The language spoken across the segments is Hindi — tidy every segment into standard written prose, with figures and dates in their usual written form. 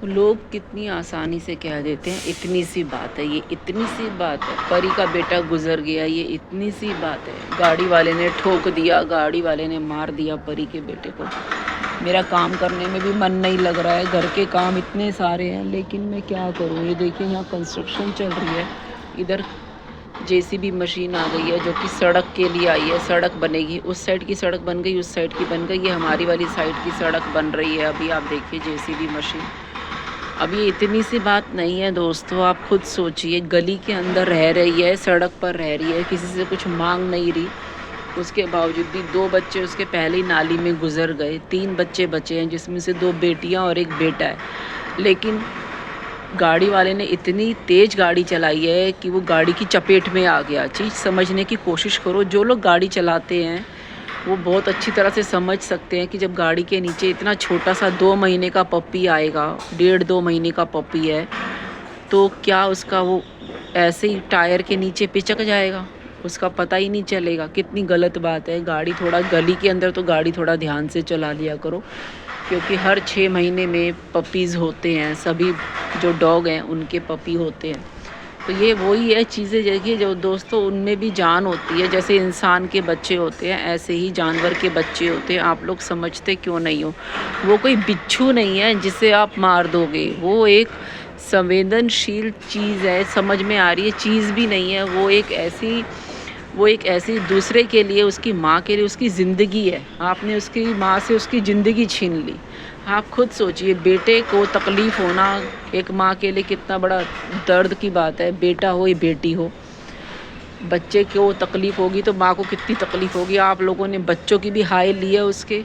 लोग कितनी आसानी से कह देते हैं इतनी सी बात है, ये इतनी सी बात है, परी का बेटा गुजर गया, ये इतनी सी बात है, गाड़ी वाले ने ठोक दिया, गाड़ी वाले ने मार दिया परी के बेटे को। मेरा काम करने में भी मन नहीं लग रहा है, घर के काम इतने सारे हैं, लेकिन मैं क्या करूँ। ये देखिए यहाँ कंस्ट्रक्शन चल रही है, इधर जेसीबी मशीन आ गई है जो कि सड़क के लिए आई है, सड़क बनेगी। उस साइड की सड़क बन गई, उस साइड की बन गई, ये हमारी वाली साइड की सड़क बन रही है। अभी आप देखिए जेसीबी मशीन। अब ये इतनी सी बात नहीं है दोस्तों, आप खुद सोचिए, गली के अंदर रह रही है, सड़क पर रह रही है, किसी से कुछ मांग नहीं रही, उसके बावजूद भी 2 बच्चे उसके पहले ही नाली में गुजर गए। 3 बच्चे बचे हैं जिसमें से 2 बेटियां और 1 बेटा है। लेकिन गाड़ी वाले ने इतनी तेज़ गाड़ी चलाई है कि वो गाड़ी की चपेट में आ गया। चीज़ समझने की कोशिश करो, जो लोग गाड़ी चलाते हैं वो बहुत अच्छी तरह से समझ सकते हैं कि जब गाड़ी के नीचे इतना छोटा सा 2 महीने का पप्पी आएगा, 1.5-2 महीने का पप्पी है, तो क्या उसका वो ऐसे ही टायर के नीचे पिचक जाएगा, उसका पता ही नहीं चलेगा। कितनी गलत बात है। गाड़ी थोड़ा गली के अंदर तो गाड़ी थोड़ा ध्यान से चला लिया करो, क्योंकि हर 6 महीने में पपीज़ होते हैं, सभी जो डॉग हैं उनके पपी होते हैं। तो ये वही है चीज़ें, देखिए जो दोस्तों, उनमें भी जान होती है। जैसे इंसान के बच्चे होते हैं ऐसे ही जानवर के बच्चे होते हैं। आप लोग समझते क्यों नहीं हो। वो कोई बिच्छू नहीं है जिसे आप मार दोगे, वो एक संवेदनशील चीज़ है, समझ में आ रही है, चीज़ भी नहीं है। वो एक ऐसी दूसरे के लिए, उसकी माँ के लिए उसकी ज़िंदगी है। आपने उसकी माँ से उसकी ज़िंदगी छीन ली। आप खुद सोचिए, बेटे को तकलीफ़ होना एक माँ के लिए कितना बड़ा दर्द की बात है। बेटा हो या बेटी हो, बच्चे को तकलीफ़ होगी तो माँ को कितनी तकलीफ़ होगी। आप लोगों ने बच्चों की भी हाय ली है उसके,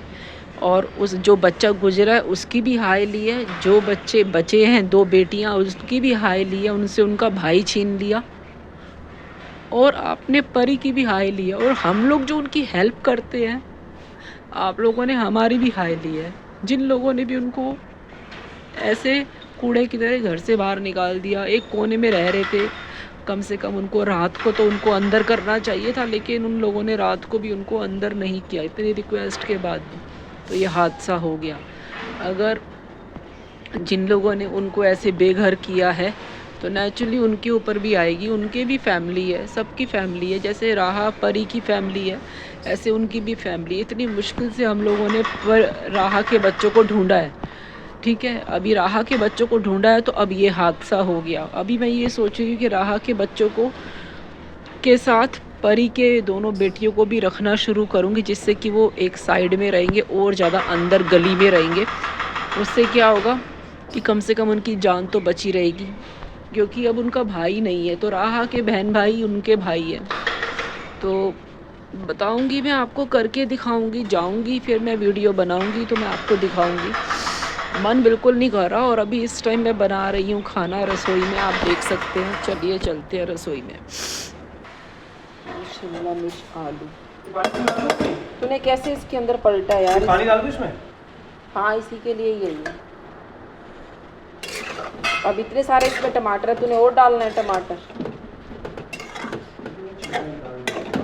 और उस जो बच्चा गुजरा है उसकी भी हाय ली है। जो बच्चे बचे हैं 2 बेटियाँ, उसकी भी हाय ली है, उनसे उनका भाई छीन लिया, और आपने परी की भी हाय ली है। और हम लोग जो उनकी हेल्प करते हैं, आप लोगों ने हमारी भी हाय ली है। जिन लोगों ने भी उनको ऐसे कूड़े की तरह घर से बाहर निकाल दिया, एक कोने में रह रहे थे, कम से कम उनको रात को तो उनको अंदर करना चाहिए था, लेकिन उन लोगों ने रात को भी उनको अंदर नहीं किया, इतनी रिक्वेस्ट के बाद भी। तो ये हादसा हो गया। अगर जिन लोगों ने उनको ऐसे बेघर किया है तो नेचुरली उनके ऊपर भी आएगी। उनके भी फैमिली है, सबकी फैमिली है। जैसे राहा परी की फैमिली है, ऐसे उनकी भी फैमिली है। इतनी मुश्किल से हम लोगों ने राहा के बच्चों को ढूंढा है, ठीक है। अभी राहा के बच्चों को ढूंढा है तो अब ये हादसा हो गया। अभी मैं ये सोच रही हूँ कि राहा के बच्चों को के साथ परी के दोनों बेटियों को भी रखना शुरू करूँगी, जिससे कि वो एक साइड में रहेंगे और ज़्यादा अंदर गली में रहेंगे। उससे क्या होगा कि कम से कम उनकी जान तो बची रहेगी, क्योंकि अब उनका भाई नहीं है। तो राहा के बहन भाई उनके भाई हैं। तो बताऊंगी, मैं आपको करके दिखाऊंगी, जाऊंगी फिर मैं वीडियो बनाऊंगी तो मैं आपको दिखाऊंगी। मन बिल्कुल नहीं कर रहा, और अभी इस टाइम मैं बना रही हूँ खाना रसोई में, आप देख सकते हैं। चलिए चलते हैं रसोई में। शिमला मिर्च आलू तूने कैसे इसके अंदर पलटा यार? पानी डाल दो इसमें। हाँ, इसी के लिए यही है। अब इतने सारे इसमें टमाटर है, तूने और डालना है टमाटर?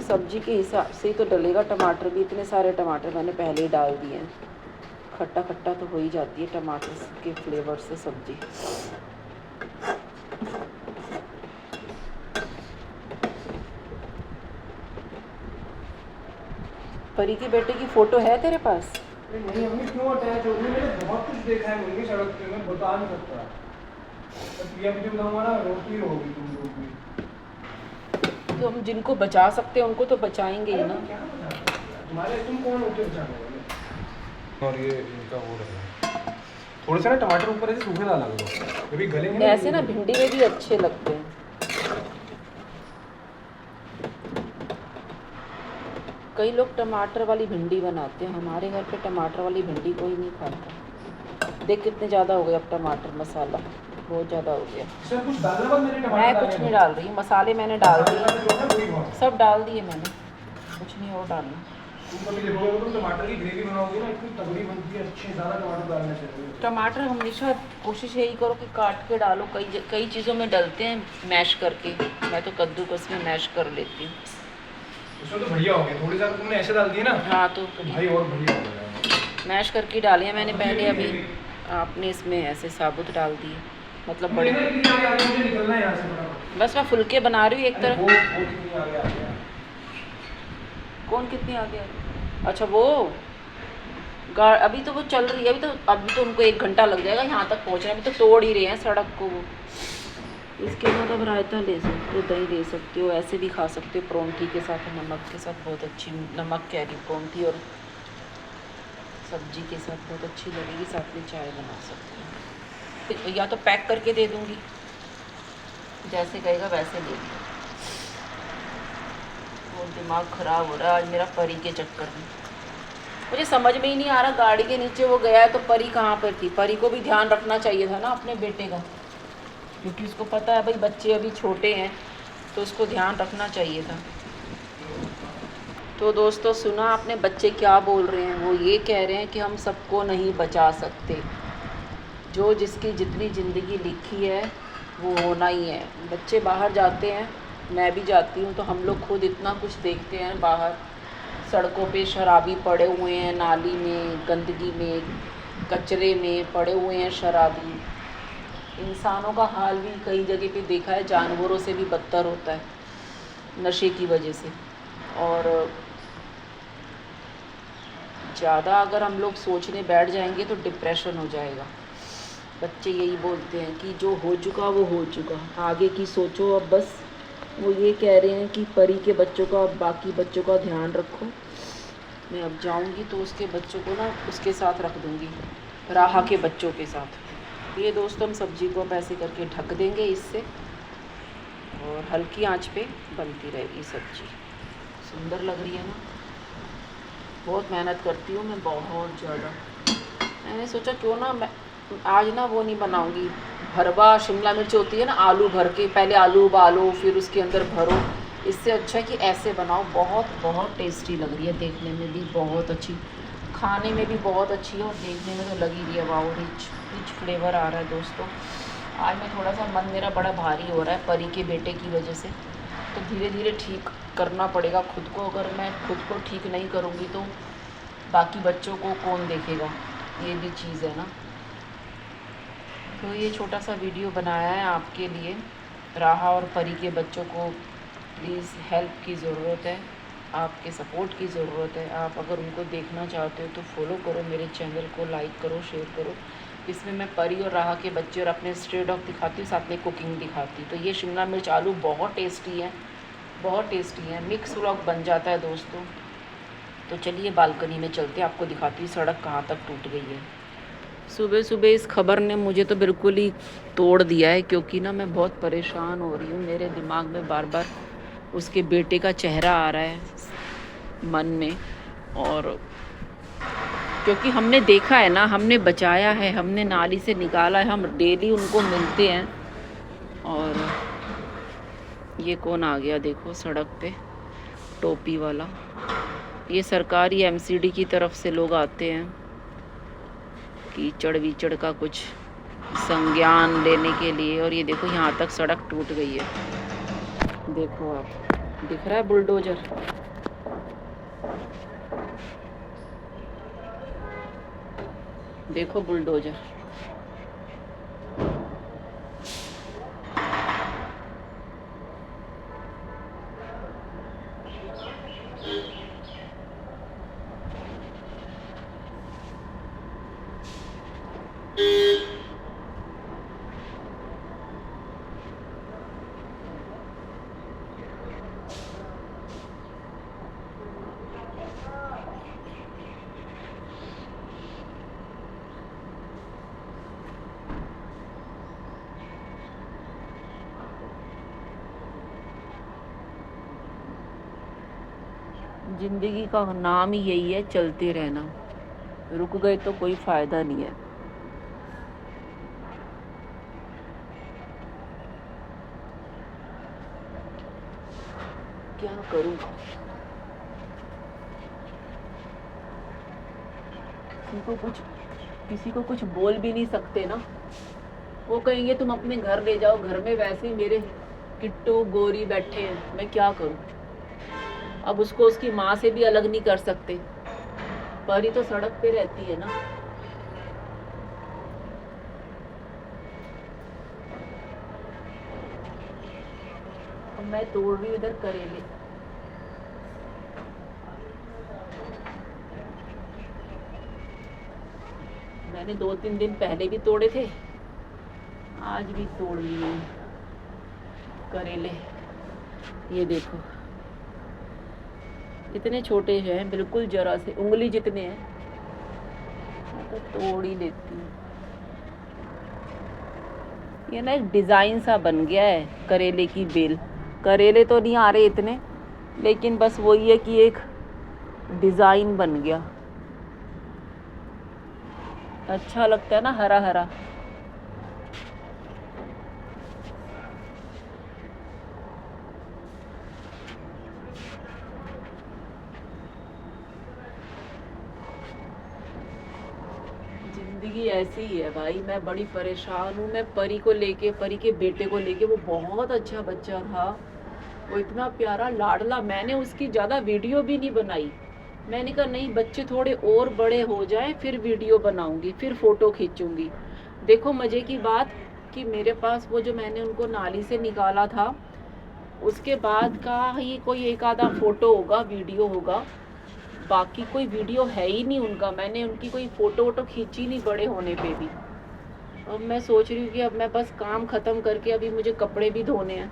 सब्जी के हिसाब से ही तो डलेगा टमाटर भी। इतने सारे टमाटर मैंने पहले ही डाल दिए हैं। खट्टा खट्टा तो हो ही जाती है टमाटर के फ्लेवर से सब्जी। परी के बेटे की फोटो है तेरे पास? नहीं मम्मी, क्यों अटैच हो गई? मैंने बहुत कुछ देखा है मम्मी सड़क पे, मैं बता नहीं सकता। प्रिया मुझे बताऊंगा ना, रोटी होगी तुम लोग भी। तो हम जिनको बचा सकते हैं उनको तो बचाएंगे ही ना। तुम्हारे तुम कौन होते बचाने वाले? और ये इनका हो रहा है थोड़े से ना टमाटर ऊपर ऐसे सूखे डाला करो, कभी गलेंगे ऐसे ना भिंडी में भी अच्छे लगते हैं। कई लोग टमाटर वाली भिंडी बनाते हैं, हमारे घर पे टमाटर वाली भिंडी कोई नहीं खाता। देख कितने ज़्यादा हो गए अब टमाटर, मसाला बहुत ज़्यादा हो गया। कुछ डालना बस, मेरे मैं कुछ नहीं डाल रही, मसाले मैंने डाल दिए, सब डाल दिए मैंने, कुछ नहीं और डालना। तुम कभी देखोगे तो टमाटर की ग्रेवी बनाओगे ना, इतनी तगड़ी बनती है, अच्छे ज़्यादा टमाटर डालना चाहिए। टमाटर हमेशा कोशिश यही करो कि काट के डालो। कई चीज़ों में डलते हैं मैश करके, मैं तो कद्दूकस में मैश कर लेती हूँ। उसमें तो बढ़िया हो गया, थोड़ी सा तुमने ऐसे डाल दिए ना। हाँ, तो भाई और बढ़िया हो गया। मैश करके डाली है मैंने पहले। अभी आपने इसमें ऐसे साबुत डाल दिए, मतलब बड़े। कितनी आगे आ गया, मुझे निकलना है यहाँ से फटाफट। बस मैं फुलके बना रही हूँ एक तरफ। वो कितनी आगे आ गया। कौन कितनी आगे आ गई? अच्छा वो अभी तो वो चल रही है, अभी तो उनको 1 घंटा लग जाएगा यहाँ तक पहुँचने में, तो तोड़ ही रहे हैं सड़क को वो। इसके बाद अब रायता ले सकते हो, दही ले सकते हो, ऐसे भी खा सकते हो परोंठी के साथ, नमक के साथ बहुत अच्छी, नमक कह रही परोंठी और सब्जी के साथ बहुत अच्छी लगेगी, साथ में चाय बना सकते हो। या तो पैक करके दे दूँगी, जैसे कहेगा वैसे ले लो। बहुत दिमाग ख़राब हो रहा है आज मेरा परी के चक्कर में। मुझे समझ में ही नहीं आ रहा, गाड़ी के नीचे वो गया है तो परी कहाँ पर थी? परी को भी ध्यान रखना चाहिए था ना अपने बेटे का, क्योंकि उसको पता है भाई बच्चे अभी छोटे हैं, तो उसको ध्यान रखना चाहिए था। तो दोस्तों सुना आपने बच्चे क्या बोल रहे हैं? वो ये कह रहे हैं कि हम सबको नहीं बचा सकते, जो जिसकी जितनी ज़िंदगी लिखी है वो होना ही है। बच्चे बाहर जाते हैं, मैं भी जाती हूँ, तो हम लोग खुद इतना कुछ देखते हैं बाहर, सड़कों पे शराबी पड़े हुए हैं, नाली में, गंदगी में, कचरे में पड़े हुए हैं शराबी। इंसानों का हाल भी कई जगह पे देखा है, जानवरों से भी बदतर होता है नशे की वजह से। और ज़्यादा अगर हम लोग सोचने बैठ जाएंगे तो डिप्रेशन हो जाएगा। बच्चे यही बोलते हैं कि जो हो चुका वो हो चुका, आगे की सोचो अब बस। वो ये कह रहे हैं कि परी के बच्चों का, बाकी बच्चों का ध्यान रखो। मैं अब जाऊंगी तो उसके बच्चों को ना उसके साथ रख दूंगी, राहा के बच्चों के साथ। ये दोस्तों हम सब्जी को अब ऐसे करके ढक देंगे इससे, और हल्की आंच पे बनती रहेगी सब्जी। सुंदर लग रही है ना? बहुत मेहनत करती हूँ मैं, बहुत ज़्यादा। मैंने सोचा क्यों ना मैं आज ना वो नहीं बनाऊंगी, भरवा शिमला मिर्च होती है ना, आलू भर के, पहले आलू उबालो फिर उसके अंदर भरो। इससे अच्छा है कि ऐसे बनाओ, बहुत बहुत टेस्टी लग रही है, देखने में भी बहुत अच्छी, खाने में भी बहुत अच्छी है, और देखने में तो लगी रही है वाओ, रिच फ्लेवर आ रहा है दोस्तों। आज मैं थोड़ा सा मन मेरा बड़ा भारी हो रहा है परी के बेटे की वजह से, तो धीरे धीरे ठीक करना पड़ेगा खुद को। अगर मैं खुद को ठीक नहीं करूँगी तो बाकी बच्चों को कौन देखेगा, ये भी चीज़ है ना। तो ये छोटा सा वीडियो बनाया है आपके लिए। राहा और परी के बच्चों को प्लीज़ हेल्प की ज़रूरत है, आपके सपोर्ट की ज़रूरत है। आप अगर उनको देखना चाहते हो तो फॉलो करो मेरे चैनल को, लाइक करो, शेयर करो। इसमें मैं परी और राहा के बच्चे और अपने स्ट्रे डॉग दिखाती हूँ, साथ में कुकिंग दिखाती हूँ। तो ये शिमला मिर्च आलू बहुत टेस्टी है, बहुत टेस्टी है, मिक्स व्लॉग बन जाता है दोस्तों। तो चलिए बालकनी में चलते हैं, आपको दिखाती हूँ सड़क कहाँ तक टूट गई है। सुबह सुबह इस खबर ने मुझे तो बिल्कुल ही तोड़ दिया है, क्योंकि ना मैं बहुत परेशान हो रही हूँ। मेरे दिमाग में बार बार उसके बेटे का चेहरा आ रहा है मन में, और क्योंकि हमने देखा है ना, हमने बचाया है, हमने नाली से निकाला है, हम डेली उनको मिलते हैं। और ये कौन आ गया देखो सड़क पे, टोपी वाला। ये सरकारी एमसीडी की तरफ से लोग आते हैं कीचड़ वीचड़ का कुछ संज्ञान लेने के लिए। और ये देखो यहाँ तक सड़क टूट गई है, देखो आप, दिख रहा है बुलडोजर। देखो बुलडोजर। जिंदगी का नाम ही यही है, चलते रहना। रुक गए तो कोई फायदा नहीं है। क्या करूं? किसी को कुछ बोल भी नहीं सकते ना। वो कहेंगे तुम अपने घर ले जाओ, घर में वैसे ही मेरे किट्टू गोरी बैठे हैं, मैं क्या करूं? अब उसको उसकी माँ से भी अलग नहीं कर सकते, परी तो सड़क पे रहती है ना। मैं तोड़ रही हूँ इधर करेले। मैंने 2-3 दिन पहले भी तोड़े थे, आज भी तोड़ लिए करेले। ये देखो इतने छोटे हैं, बिल्कुल जरा से उंगली जितने हैं। मैं तो तोड़ ही लेती हूँ। ये ना एक डिज़ाइन सा बन गया है करेले की बेल। करेले तो नहीं आ रहे इतने, लेकिन बस वही है कि एक डिज़ाइन बन गया। अच्छा लगता है ना हरा हरा। जिंदगी ऐसी ही है भाई। मैं बड़ी परेशान हूँ। मैं परी को लेके, परी के बेटे को लेके, वो बहुत अच्छा बच्चा था, वो इतना प्यारा लाडला। मैंने उसकी ज़्यादा वीडियो भी नहीं बनाई। मैंने कहा नहीं, बच्चे थोड़े और बड़े हो जाएं फिर वीडियो बनाऊंगी, फिर फ़ोटो खींचूंगी। देखो मज़े की बात कि मेरे पास वो जो मैंने उनको नाली से निकाला था, उसके बाद का ही कोई एक आधा फ़ोटो होगा, वीडियो होगा। बाकी कोई वीडियो है ही नहीं उनका। मैंने उनकी कोई फ़ोटो वोटो खींची नहीं बड़े होने पे भी। अब मैं सोच रही हूँ कि अब मैं बस काम ख़त्म करके, अभी मुझे कपड़े भी धोने हैं,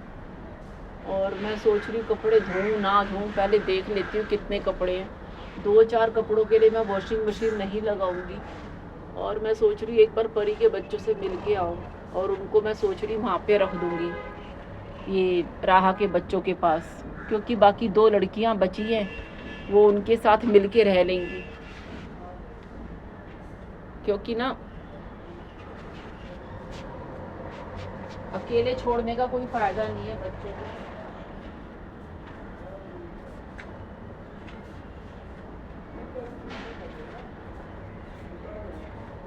और मैं सोच रही हूँ कपड़े धोऊँ ना धोऊँ, पहले देख लेती हूँ कितने कपड़े हैं। 2-4 कपड़ों के लिए मैं वॉशिंग मशीन नहीं लगाऊंगी, और मैं सोच रही हूँ एक बार परी के बच्चों से मिल के आऊँ, और उनको मैं सोच रही हूँ वहाँ पे रख दूँगी, ये राहा के बच्चों के पास, क्योंकि बाकी 2 लड़कियाँ बची हैं, वो उनके साथ मिल के रह लेंगी। क्योंकि ना अकेले छोड़ने का कोई फ़ायदा नहीं है बच्चों को।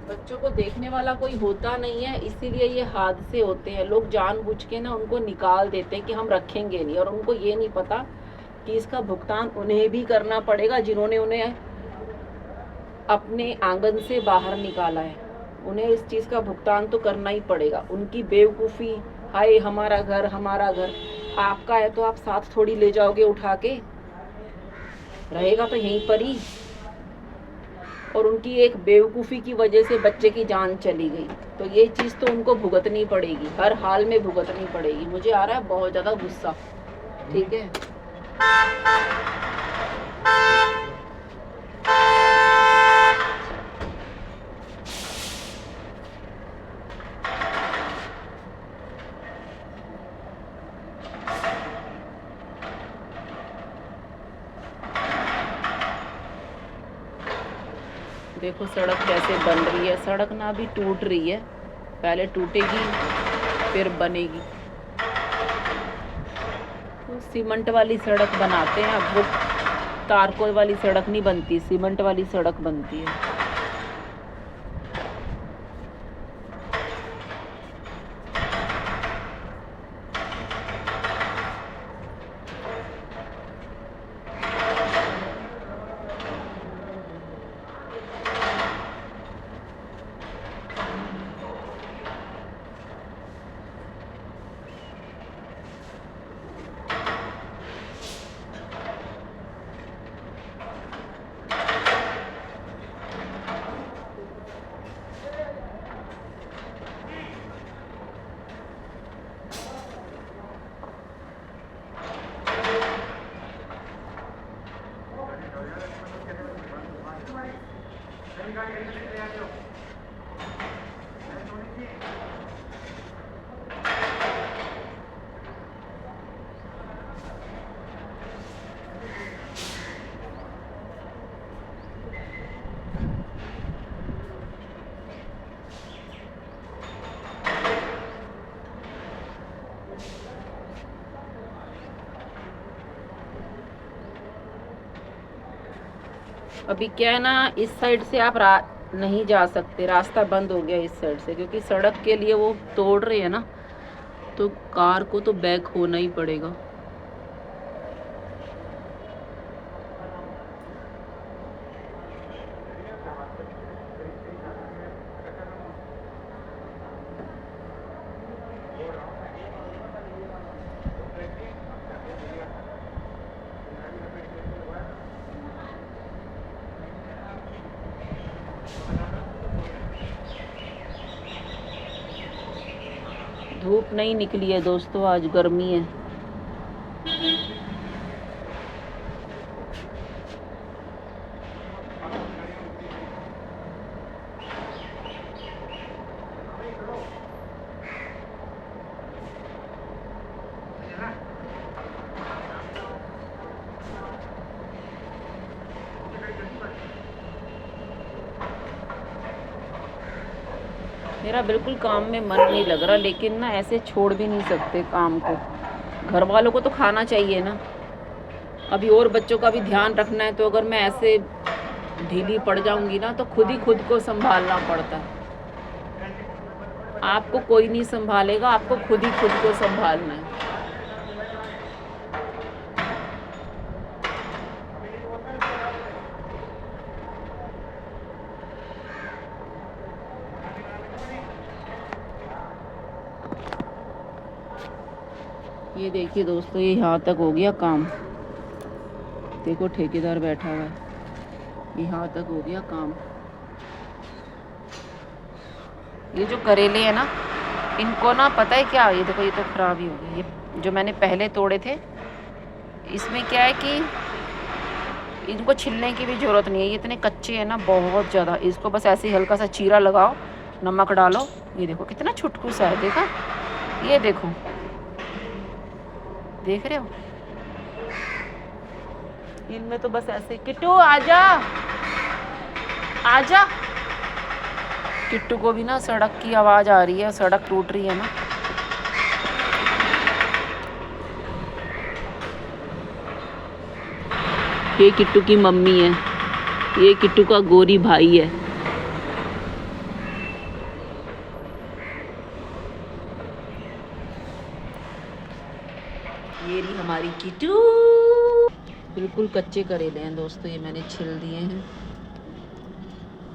बच्चों को देखने वाला कोई होता नहीं है, इसीलिए ये हादसे होते हैं। लोग जानबूझ के ना उनको निकाल देते हैं कि हम रखेंगे नहीं, और उनको ये नहीं पता कि इसका भुगतान उन्हें भी करना पड़ेगा, जिन्होंने उन्हें अपने आंगन से बाहर निकाला है। उन्हें इस चीज़ का भुगतान तो करना ही पड़ेगा। उनकी बेवकूफ़ी, हाय हमारा घर हमारा घर, आपका है तो आप साथ थोड़ी ले जाओगे उठा के, रहेगा तो यहीं पर ही। और उनकी एक बेवकूफ़ी की वजह से बच्चे की जान चली गई, तो ये चीज़ तो उनको भुगतनी पड़ेगी, हर हाल में भुगतनी पड़ेगी। मुझे आ रहा है बहुत ज़्यादा गुस्सा, ठीक है। देखो सड़क कैसे बन रही है। सड़क ना अभी टूट रही है, पहले टूटेगी फिर बनेगी। तो सीमेंट वाली सड़क बनाते हैं अब, वो तारकोल वाली सड़क नहीं बनती, सीमेंट वाली सड़क बनती है। अभी क्या है ना, इस साइड से आप नहीं जा सकते, रास्ता बंद हो गया इस साइड से, क्योंकि सड़क के लिए वो तोड़ रहे हैं ना, तो कार को तो बैक होना ही पड़ेगा। धूप नहीं निकली है दोस्तों, आज गर्मी है। मेरा बिल्कुल काम में मन नहीं लग रहा, लेकिन ना ऐसे छोड़ भी नहीं सकते काम को। घर वालों को तो खाना चाहिए ना, अभी और बच्चों का भी ध्यान रखना है। तो अगर मैं ऐसे ढीली पड़ जाऊंगी ना तो खुद ही खुद को संभालना पड़ता है। आपको कोई नहीं संभालेगा, आपको खुद ही खुद को संभालना है। ये देखिए दोस्तों, ये यहाँ तक हो गया काम। देखो ठेकेदार बैठा हुआ है, यहाँ तक हो गया काम। ये जो करेले हैं ना, इनको ना पता है क्या, ये देखो ये तो खराब ही हो गए। ये जो मैंने पहले तोड़े थे, इसमें क्या है कि इनको छिलने की भी ज़रूरत नहीं है। ये इतने कच्चे हैं ना बहुत ज़्यादा। इसको बस ऐसे ही हल्का सा चीरा लगाओ, नमक डालो। ये देखो कितना छुटकू सा है, देखा? ये देखो, देख रहे हो? इनमें तो बस ऐसे। किट्टू आजा, आजा। किट्टू को भी ना सड़क की आवाज़ आ रही है, सड़क टूट रही है ना। ये किट्टू की मम्मी है, ये किट्टू का गोरी भाई है। ये रही हमारी किट्टू। बिल्कुल कच्चे करेले हैं दोस्तों, ये मैंने छिल दिए हैं।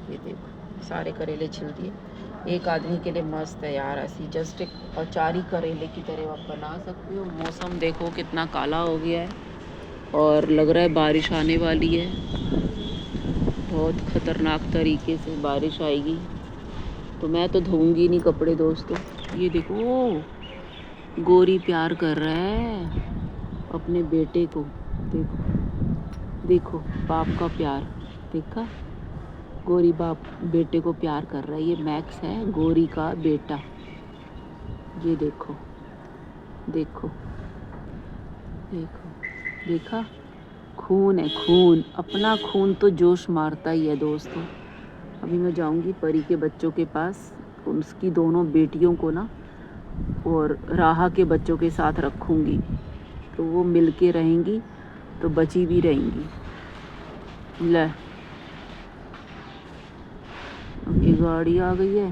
ये देखो सारे करेले छिल दिए। एक आदमी के लिए मस्त है यार, ऐसी जस्ट एक अचारी करेले की तरह आप बना सकते हो। मौसम देखो कितना काला हो गया है और लग रहा है बारिश आने वाली है। बहुत ख़तरनाक तरीके से बारिश आएगी। तो मैं तो धोऊंगी नहीं कपड़े दोस्तों। ये देखो गोरी प्यार कर रहा है अपने बेटे को। देखो देखो बाप का प्यार, देखा? गोरी बाप बेटे को प्यार कर रहा है। ये मैक्स है, गोरी का बेटा। ये देखो देखो देखो, देखा? खून है, खून। अपना खून तो जोश मारता ही है दोस्तों। अभी मैं जाऊंगी परी के बच्चों के पास, उसकी दोनों बेटियों को ना और राहा के बच्चों के साथ रखूंगी, तो वो मिलके रहेंगी तो बची भी रहेंगी। ले, अब ये गाड़ी आ गई है।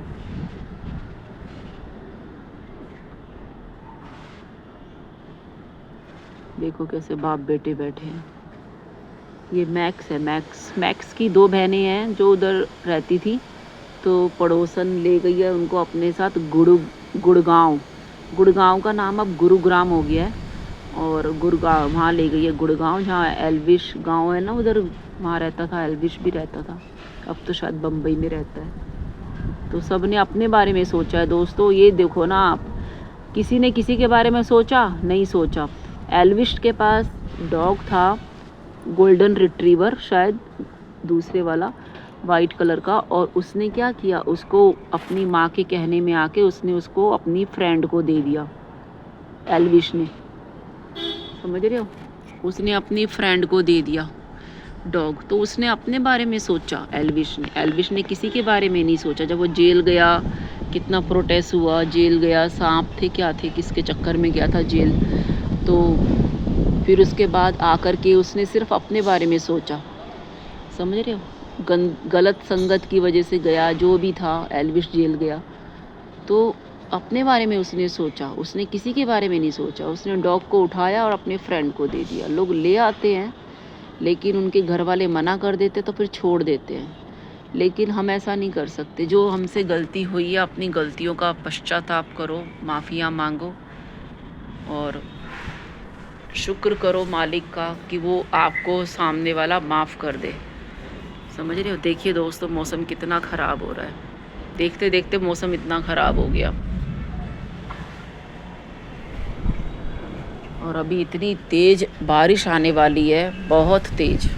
देखो कैसे बाप बेटे बैठे हैं। ये मैक्स है, मैक्स की दो बहनें हैं जो उधर रहती थी, तो पड़ोसन ले गई है उनको अपने साथ गुड़गांव का नाम अब गुरुग्राम हो गया है। और गुड़गांव वहाँ ले गई है, गुड़गांव जहाँ एल्विश गांव है ना, उधर वहाँ रहता था, एल्विश भी रहता था। अब तो शायद बम्बई में रहता है। तो सब ने अपने बारे में सोचा है दोस्तों। ये देखो ना आप, किसी ने किसी के बारे में सोचा नहीं सोचा। एल्विश के पास डॉग था, गोल्डन रिट्रीवर शायद, दूसरे वाला वाइट कलर का। और उसने क्या किया, उसको अपनी माँ के कहने में आके उसने उसको अपनी फ्रेंड को दे दिया, एल्विश ने। समझ रहे हो? उसने अपनी फ्रेंड को दे दिया डॉग। तो उसने अपने बारे में सोचा एल्विश ने किसी के बारे में नहीं सोचा। जब वो जेल गया, कितना प्रोटेस्ट हुआ, जेल गया, सांप थे क्या थे, किसके चक्कर में गया था जेल। तो फिर उसके बाद आकर के उसने सिर्फ अपने बारे में सोचा। समझ रहे हो? गलत संगत की वजह से गया, जो भी था, एल्विश जेल गया तो अपने बारे में उसने सोचा, उसने किसी के बारे में नहीं सोचा। उसने डॉग को उठाया और अपने फ्रेंड को दे दिया। लोग ले आते हैं लेकिन उनके घर वाले मना कर देते तो फिर छोड़ देते हैं, लेकिन हम ऐसा नहीं कर सकते। जो हमसे गलती हुई है, अपनी गलतियों का पश्चाताप करो, माफ़िया मांगो और शुक्र करो मालिक का कि वो आपको सामने वाला माफ़ कर दे। समझ रहे हो? देखिए दोस्तों मौसम कितना ख़राब हो रहा है, देखते देखते मौसम इतना ख़राब हो गया। और अभी इतनी तेज बारिश आने वाली है, बहुत तेज।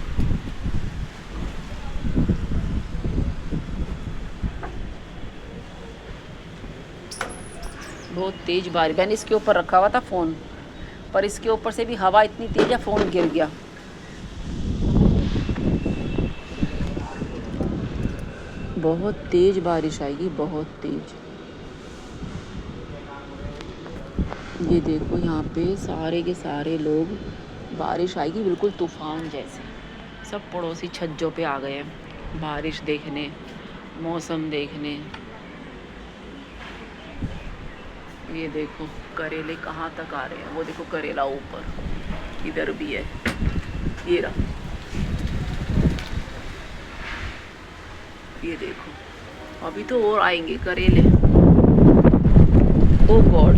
बहुत तेज बारिश। मैंने इसके ऊपर रखा हुआ था फ़ोन, पर इसके ऊपर से भी हवा इतनी तेज है, फ़ोन गिर गया। बहुत तेज बारिश आएगी, बहुत तेज। ये देखो यहाँ पे सारे के सारे लोग, बारिश आएगी बिल्कुल तूफान जैसे। सब पड़ोसी छज्जों पे आ गए हैं बारिश देखने, मौसम देखने। ये देखो करेले कहाँ तक आ रहे हैं, वो देखो करेला ऊपर, इधर भी है, ये रहा। ये देखो अभी तो और आएंगे करेले। ओ गॉड,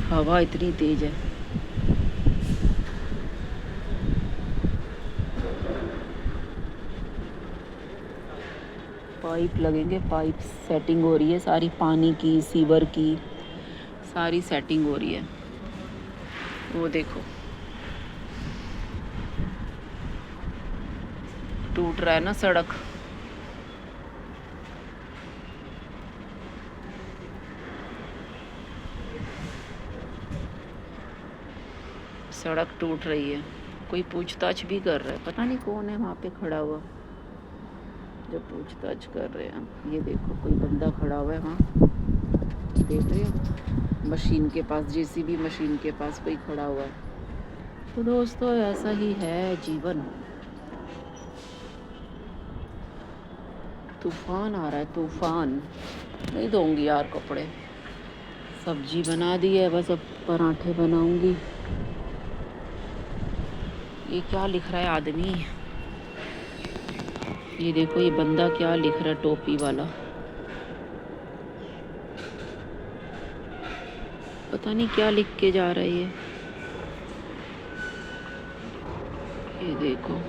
हवा इतनी तेज है। पाइप लगेंगे, पाइप सेटिंग हो रही है सारी, पानी की, सीवर की सारी सेटिंग हो रही है। वो देखो टूट रहा है ना सड़क। सड़क टूट रही है। कोई पूछताछ भी कर रहा है, पता नहीं कौन है वहाँ पे खड़ा हुआ जो पूछताछ कर रहे हैं। ये देखो कोई बंदा खड़ा हुआ है वहाँ, देख रहे हो, मशीन के पास, जेसीबी मशीन के पास कोई खड़ा हुआ है। तो दोस्तों ऐसा ही है जीवन। तूफान आ रहा है, तूफान। नहीं धोऊंगी यार कपड़े, सब्जी बना दी है, बस अब पराठे बनाऊंगी। ये क्या लिख रहा है आदमी, ये देखो ये बंदा क्या लिख रहा है, टोपी वाला, पता नहीं क्या लिख के जा रहा है ये देखो।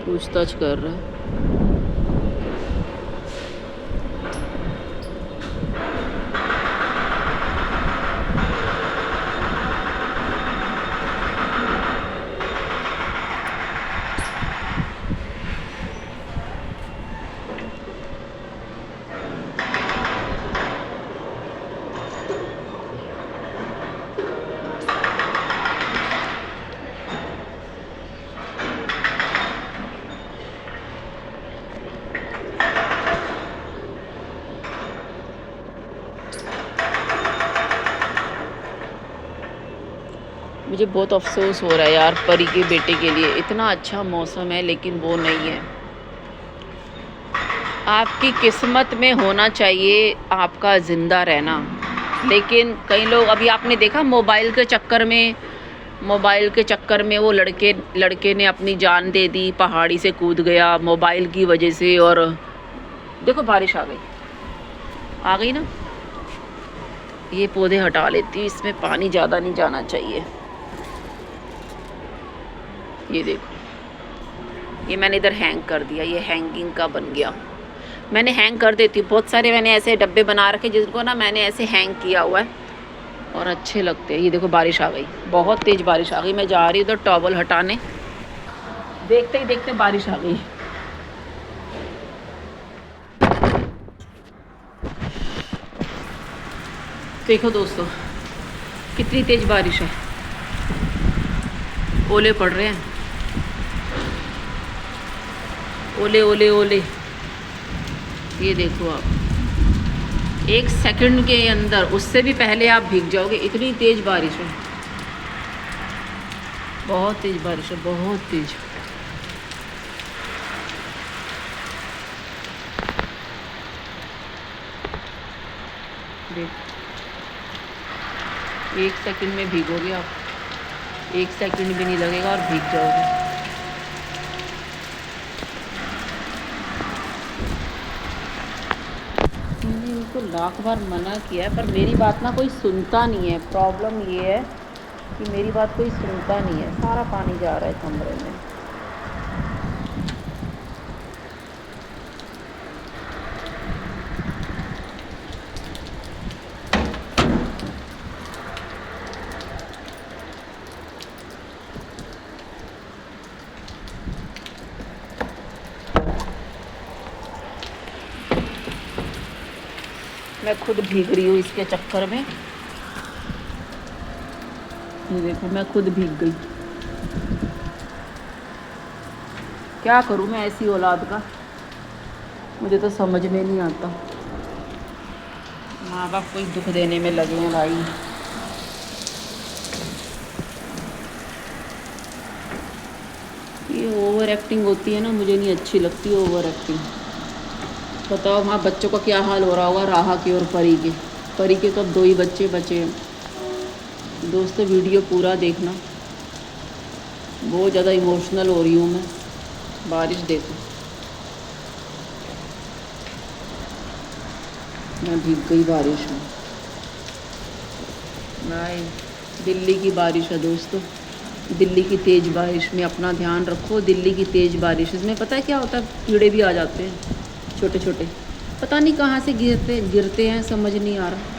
पूछताछ कर रहा है। मुझे बहुत अफसोस हो रहा है यार परी के बेटे के लिए। इतना अच्छा मौसम है लेकिन वो नहीं है। आपकी किस्मत में होना चाहिए आपका ज़िंदा रहना, लेकिन कई लोग, अभी आपने देखा मोबाइल के चक्कर में वो लड़के ने अपनी जान दे दी, पहाड़ी से कूद गया मोबाइल की वजह से। और देखो बारिश आ गई ना। ये पौधे हटा लेती हूँ, इसमें पानी ज़्यादा नहीं जाना चाहिए। ये देखो ये मैंने इधर हैंग कर दिया, ये हैंगिंग का बन गया। मैंने हैंग कर देती हूँ, बहुत सारे मैंने ऐसे डब्बे बना रखे जिनको ना मैंने ऐसे हैंग किया हुआ है और अच्छे लगते हैं। ये देखो बारिश आ गई, बहुत तेज़ बारिश आ गई। मैं जा रही हूँ उधर टॉवल हटाने, देखते ही देखते बारिश आ गई। देखो दोस्तों कितनी तेज़ बारिश है, ओले पड़ रहे हैं, ओले ओले ओले। ये देखो आप 1 सेकंड के अंदर, उससे भी पहले आप भीग जाओगे, इतनी तेज़ बारिश है, बहुत तेज़ बारिश है, बहुत तेज़। देख 1 सेकंड में भीगोगे आप, 1 सेकंड भी नहीं लगेगा और भीग जाओगे। मैंने इनको लाख बार मना किया है पर मेरी बात ना कोई सुनता नहीं है। प्रॉब्लम ये है कि मेरी बात कोई सुनता नहीं है, सारा पानी जा रहा है कमरे में। मैं खुद भीग रही हूँ इसके चक्कर में। ये देखो मैं खुद भीग गई। क्या करूँ मैं ऐसी औलाद का, मुझे तो समझ में नहीं आता। माँ बाप कोई दुख देने में लगे हैं भाई। ये ओवर एक्टिंग होती है ना, मुझे नहीं अच्छी लगती ओवर एक्टिंग। बताओ वहाँ बच्चों का क्या हाल हो रहा होगा, राहा के और परी के। परी के कब 2 ही बच्चे बचे हैं। दोस्तों वीडियो पूरा देखना, बहुत ज़्यादा इमोशनल हो रही हूँ मैं। बारिश देखो, मैं भीग गई बारिश में भाई। दिल्ली की बारिश है दोस्तों, दिल्ली की तेज़ बारिश में अपना ध्यान रखो। दिल्ली की तेज़ बारिश, इसमें पता है क्या होता है, कीड़े भी आ जाते हैं छोटे छोटे, पता नहीं कहाँ से गिरते हैं, समझ नहीं आ रहा।